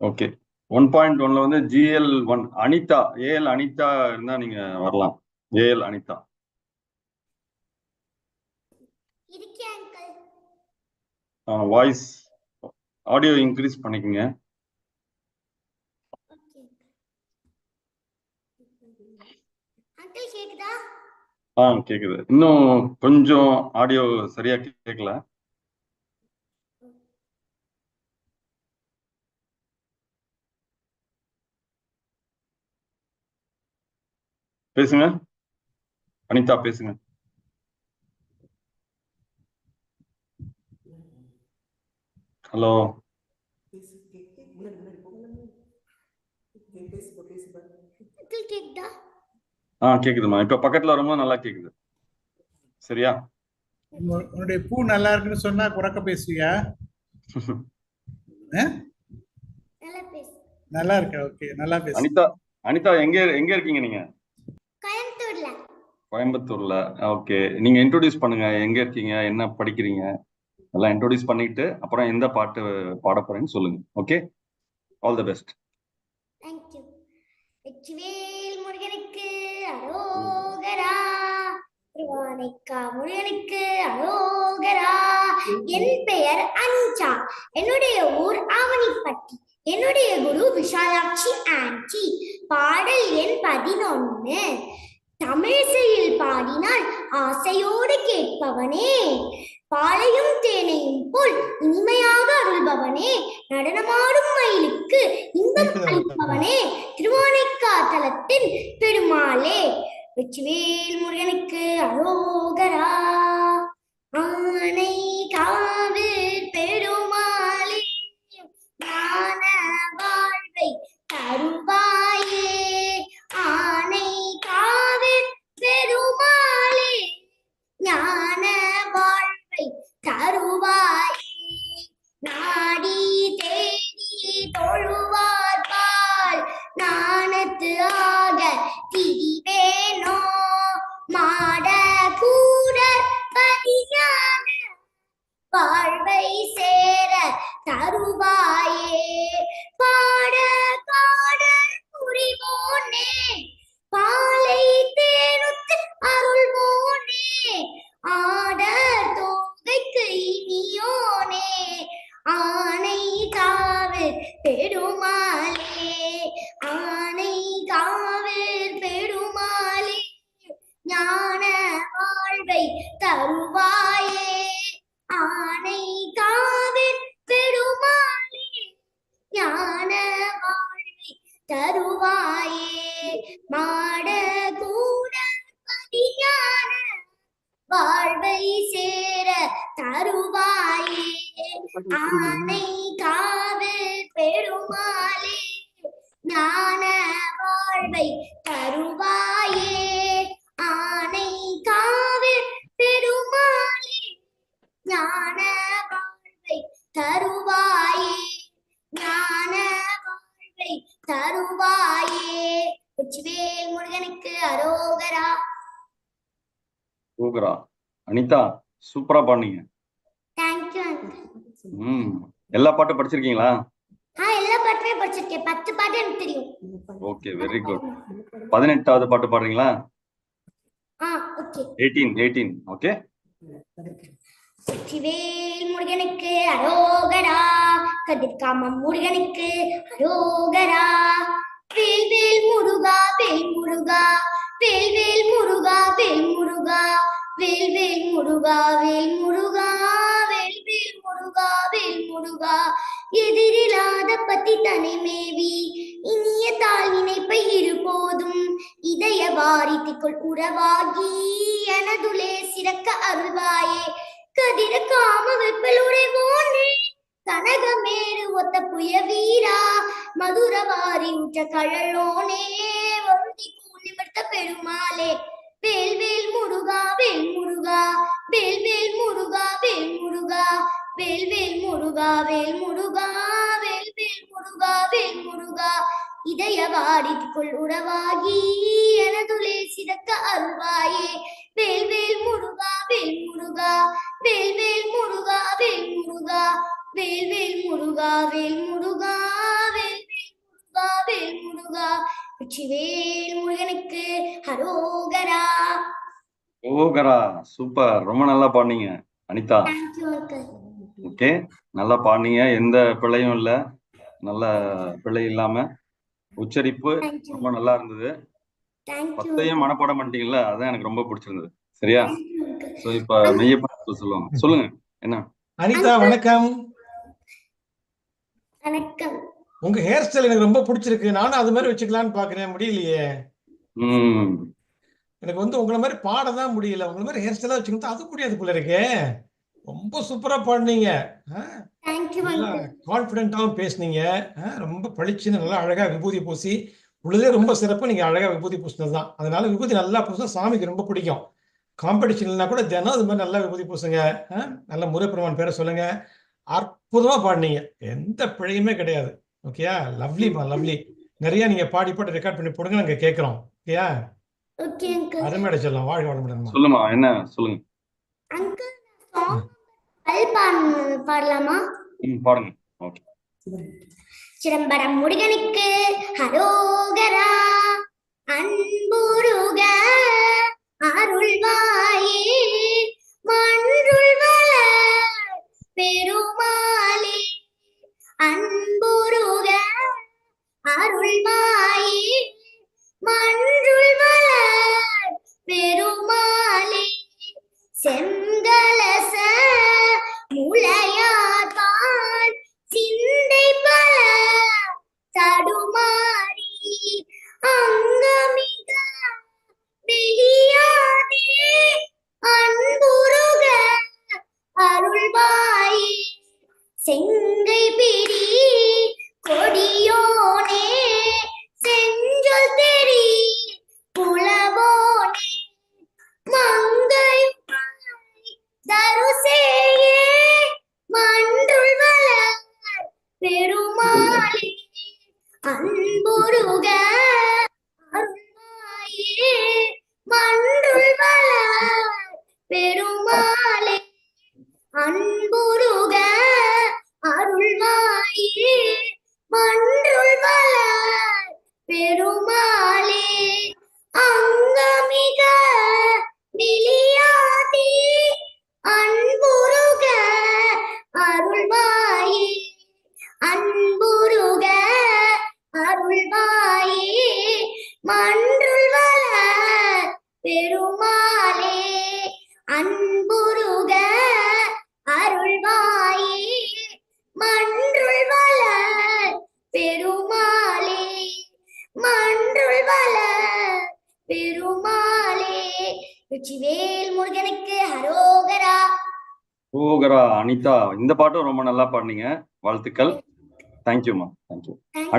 Okay. 1.1ல வந்து GL1 Anitha, AL Anitha இருந்தா நீங்க வரலாம். AL Anitha. Voice audio increase பண்ணிக்கோங்க. கேக்குது. இன்னும் கொஞ்சம் ஆடியோ சரியா கேட்கல. பேசுங்க அனிதா, பேசுங்க. ஹலோ. கேக்குதுமா. இப்ப பக்கத்துல வரும்போது நல்லா கேக்குது. சரியா? உன்னுடைய பூ நல்லா இருக்குன்னு சொன்னா குறக்க பேசுவியா? நல்லா இருக்கு. ஓகே, நல்லா பேசு. அனிதா, அனிதா எங்க இருக்கீங்க நீங்க? கோயம்புத்தூர்ல. ஓகே, நீங்க இன்ட்ரோடியூஸ் பண்ணுங்க. எங்க இருக்கீங்க, என்ன படிக்கிறீங்க, எல்லாம் இன்ட்ரோடியூஸ் பண்ணிட்டு அப்புறம் எந்த பாட்டு பாட போறேன்னு சொல்லுங்க. Okay, all the best. Thank you. Vetrivel முருகனுக்கு அரோகரா, திருவானைக்கா முருகனுக்கு அரோகரா. என் பெயர் அனிதா, என்னுடைய ஊர் ஆவணிப்பட்டி, என்னுடைய குரு விஷாலாட்சி ஆன்டி. பாடல் எண் 11. தமிழிசையில் பாடினால் ஆசையோடு கேட்பவனே, பாலையும் தேனையும் போல் இனிமையாக அருள்பவனே, நடனமாடும் மயிலுக்கு இன்பம் அளிப்பவனே, திருவானைக்கா தலத்தின் பெருமாளே. வெற்றிவேல் முருகனுக்கு அரோகரா. ஆனை காவு பெருமாளே, ஞான வாழ்வை தருவாயே. ஆனை காவு பெருமாளே, ஞான வாழ்வை தருவாயே. நாடி தேடி தொழுவார்பால் நாணத்து ஆக திரிவேனோ, மாட கூட பதியான வாழ்வை சேர தருவாயே. பாட பாட புரிவோனே, பாலை தேனுத்து அருள்வோனே, ஆட தோகைக்கு இனியோனே, ஆனை காவு பெருமாளே, ஆனை காவு பெருமாளே, ஞான வாழ்வை தருவாயே. ஆனை காவு பெருமாளே, ஞான வாழ்வை தருவாயே. மாட கூட பதிஞான வாழ்வை சேர தருவாயே. ஆனை காவு பெருமாளே, ஞான வாழ்வை தருவாயே. ஆனை காவு பெருமாளே, ஞான வாழ்வை தருவாயே, ஞான வாழ்வை தருவாயே. வெற்றிவேல் முருகனுக்கு அரோகரா. சூப்பரா அனிதா, சூப்பரா பாடுனீங்க. Thank you uncle. எல்லா பாட்டும் படிச்சிருக்கீங்களா? எல்லா பாட்டுமே படிச்சிருக்கேன். 10 பாட்டு எனக்கு தெரியும். Okay, very good. 18வது பாட்டு பாடுறீங்களா? ஓகே. 18. ஓகே. வெற்றிவேல் முருகனுக்கு அரோகரா, கதிர்காமம் முருகனுக்கு அரோகரா. வேல்வேல் முருகா வேல் முருகா, வேல்வேல் முருகா வேல் முருகா, வேல்வேல் முருகா வேல் முருகா, வேல்வேல் முருகா வேல் முருகா. எதிரில்லாத பத்தி தனிமேவி இனிய தாழ் நினைப்பை இருபோதும் இதய வாரித்திக்குள் உறவாகி எனதுலே சிறக்க அருள்வாயே. கதிர காம வெப்பலுடைவோனே, கனகமேரு ஒத்த புய வீரா, மதுரவாரி உற்ற கழலோனே, வருதி கூலிமர்த்த பெருமாளே. வேல்வேல் முருகா வேல் முருகா, வேல்வேல் முருகா வேல் முருகா, வேல்வேல் முருகா வேல் முருகா, வேல்வேல் முருகா வேல் முருகா. இதய வாரிக்குள் உறவாகி எனதுலே சிறக்க அருள்வாயே. வேல்வேல் முருகா வேல் முருகா, வேல்வேல் முருகா வேல் முருகா, வேல்வேல் முருகா வேல் முருகா, வேல் வெற்றிவேல் முருகனுக்கு ஹரோகரா. ஓகரா, சூப்பர், ரொம்ப நல்லா பாடுனீங்க அனிதா. Thank you uncle. ஓகே, நல்லா பாடுனீங்க, எந்த பிழையும் இல்ல, நல்ல பிழை இல்லாம உச்சரிப்பு தேங்க்யூ ரொம்ப நல்லா இருந்தது. தேங்க்யூ 10ஐயும் மனப்பாடம் பண்ணிட்டீங்கல்ல, அதான் எனக்கு ரொம்ப பிடிச்சிருந்தது. சரியா? அங்கிள். சோ இப்ப மெய்யப்பன் சொல்லுவாங்க, சொல்லுங்க என்ன. அனிதா வணக்கம். வணக்கம். உங்க ஹேர் ஸ்டைல் எனக்கு ரொம்ப பிடிச்சிருக்கு. நானும் அது மாதிரி வச்சுக்கலாம்னு பாக்குறேன், முடியலையே. எனக்கு உங்களை மாதிரி பாட தான் முடியல. உங்களை மாதிரி ஹேர் ஸ்டைலா வச்சுக்கிட்டு அது முடியாது போல இருக்கே. ரொம்ப சூப்பரா பாடுனீங்க. தேங்க்யூ நல்லா அங்கிள். கான்ஃபிடென்ட்டாகவும் பேசுனீங்க. ரொம்ப பளிச்சுன்னு நல்லா அழகா விபூதி பூசி உள்ளதே ரொம்ப சிறப்பு. நீங்க அழகா விபூதி பூசினது தான். அதனால விபூதி நல்லா பூசினா சாமிக்கு ரொம்ப பிடிக்கும். காம்படிஷன் இல்லைனா கூட தினம் அது மாதிரி நல்லா விபூதி பூசுங்க. நல்ல முருகப்பெருமான் பேரை சொல்லுங்க. அற்புதமா பாடினீங்க, எந்த பிழையுமே கிடையாது. ஓகேயா? லவ்லிமா, லவ்லி. நிறைய நீங்க பாடி போட்டு ரெக்கார்ட் பண்ணி போடுங்க, நாங்க கேட்கிறோம். ஓகேயா? Okay uncle. அருமையா சொல்லலாம். வாழ்க வளமுடன்மா. சொல்லுமா, என்ன சொல்லுங்க. அங்கிள் பாடலாமா? பாடுங்க. ஓகே. சிதம்பரம் முருகனுக்கு ஹரோகரா. அன்புருக அருள்வாயே மன்றுள்வள பெருமாளே. அன்புருக அருள்வாயே மன்றுள்வள பெருமாளே. செங்கலச முளையாதான் சிந்தை பல தடுமாறி அங்கமிக வெளியாதே அன்புருக அருள்வாயே. செங்கை பிடி கொடியோனே செஞ்சொல் தெரி புலவோனே. மங்கை தருசேயே மன்றுள்வள பெருமாளே. அன்புருக அருள்வாயே மன்றுள்வள பெருமாளே. அன்புருக அருள்வாயே மன்றுள்வள பெருமாளே. அங்கமிக வெளியாதே அன்புருக அருள்வாயே. அன்புருக அருள்வாயே மன்றுள்வள பெருமாளே. அன்புருக அருள்வாயே மன்றுள்வள பெருமாளே. மன்றுள்வள பெருமாளே. வெற்றிவேல் முருகனுக்கு ஹரோகரா. ஓகரா அனிதா, இந்த பாட்டும் ரொம்ப நல்லா பாடுனீங்க, வாழ்த்துக்கள். தேங்க்யூமா, தேங்க்யூ. தேங்க்யூ.